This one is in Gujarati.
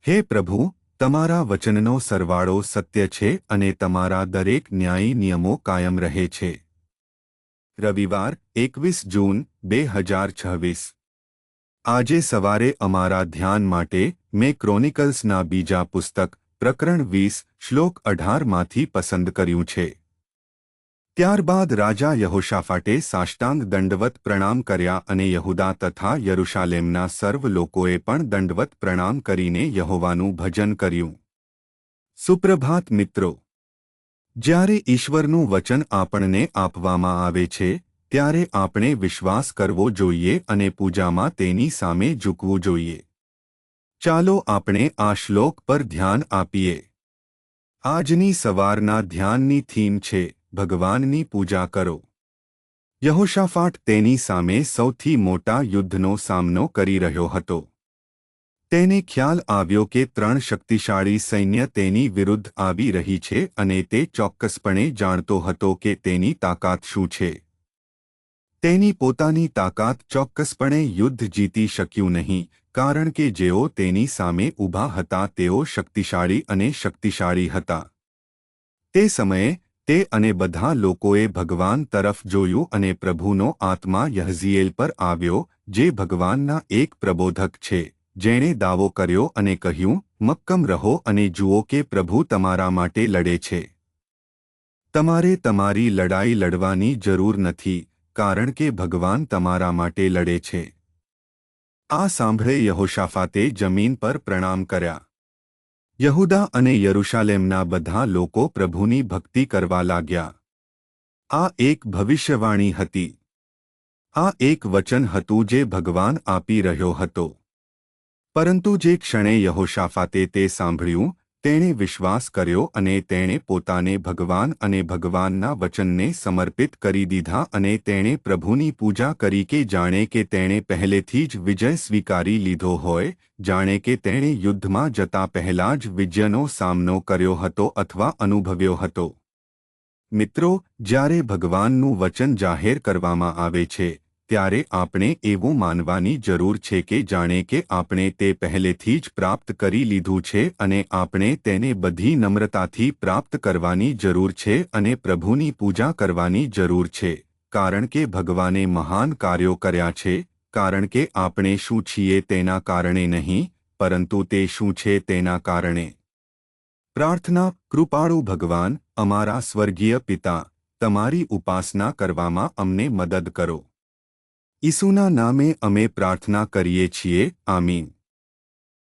હે પ્રભુ, તમારા વચનનો સરવાળો સત્ય છે અને તમારા દરેક ન્યાયી નિયમો કાયમ રહે છે. રવિવાર 21 જૂન 2026. આજે સવારે અમારા ધ્યાન માટે મેં ક્રોનિકલ્સના બીજા પુસ્તક પ્રકરણ 20 શ્લોક 18 માંથી પસંદ કર્યું છે. ત્યારબાદ રાજા યહોશાફાટે સાષ્ટાંગ દંડવત પ્રણામ કર્યા અને યહુદા તથા યરુશાલેમના સર્વ લોકોએ પણ દંડવત પ્રણામ કરીને યહોવાનું ભજન કર્યું. સુપ્રભાત મિત્રો. જ્યારે ઈશ્વરનું વચન આપણને આપવામાં આવે છે ત્યારે આપણે વિશ્વાસ કરવો જોઈએ અને પૂજામાં તેની સામે ઝૂકવું જોઈએ. ચાલો આપણે આ શ્લોક પર ધ્યાન આપીએ. આજની સવારના ધ્યાનની થીમ છે ભગવાનની પૂજા કરો. યહોશાફાટ તેની સામે સૌથી મોટા યુદ્ધનો સામનો કરી રહ્યો હતો. તેને ખ્યાલ આવ્યો કે 3 શક્તિશાળી સૈન્ય તેની વિરુદ્ધ આવી રહી છે અને તે ચોક્કસપણે જાણતો હતો કે તેની તાકાત શું છે. તેની પોતાની તાકાત ચોક્કસપણે યુદ્ધ જીતી શક્યું નહીં, કારણ કે જેઓ તેની સામે ઊભા હતા તેઓ શક્તિશાળી અને શક્તિશાળી હતા. તે સમયે તે અને બધા લોકોએ ભગવાન તરફ જોયું અને પ્રભુનો આત્મા યહઝીએલ પર આવ્યો, જે ભગવાનના એક પ્રબોધક છે, જેણે દાવો કર્યો અને કહ્યું, મક્કમ રહો અને જુઓ કે પ્રભુ તમારા માટે લડે છે. તમારે તમારી લડાઈ લડવાની જરૂર નથી, કારણ કે ભગવાન તમારા માટે લડે છે. આ સાંભળે યહોશાફાતે જમીન પર પ્રણામ કર્યા. યહુદા અને યરુશાલેમના બધા લોકો પ્રભુની ભક્તિ કરવા લાગ્યા. આ એક ભવિષ્યવાણી હતી. આ એક વચન હતું જે ભગવાન આપી રહ્યો હતો. પરંતુ જે ક્ષણે યહોશાફાતે તે સાંભળ્યું, તેણે વિશ્વાસ કર્યો અને તેણે પોતાને ભગવાન અને ભગવાનના વચનને સમર્પિત કરી દીધા અને તેણે પ્રભુની પૂજા કરી કે જાણે કે તેણે પહેલેથી જ વિજય સ્વીકારી લીધો હોય, જાણે કે તેણે યુદ્ધમાં જતા પહેલા જ વિજયનો સામનો કર્યો હતો અથવા અનુભવ્યો હતો. મિત્રો, જ્યારે ભગવાનનું વચન જાહેર કરવામાં આવે છે, ત્યારે આપણે એવું માનવાની જરૂર છે કે જાણે કે આપણે તે પહેલેથી જ પ્રાપ્ત કરી લીધું છે અને આપણે તેને બધી નમ્રતાથી પ્રાપ્ત કરવાની જરૂર છે અને પ્રભુની પૂજા કરવાની જરૂર છે, કારણ કે ભગવાને મહાન કાર્યો કર્યા છે, કારણ કે આપણે શું છીએ તેના કારણે નહીં, પરંતુ તે શું છે તેના કારણે. પ્રાર્થના. કૃપાળુ ભગવાન, અમારા સ્વર્ગીય પિતા, તમારી ઉપાસના કરવામાં અમને મદદ કરો. ઈસુના નામે અમે પ્રાર્થના કરીએ છીએ. આમીન.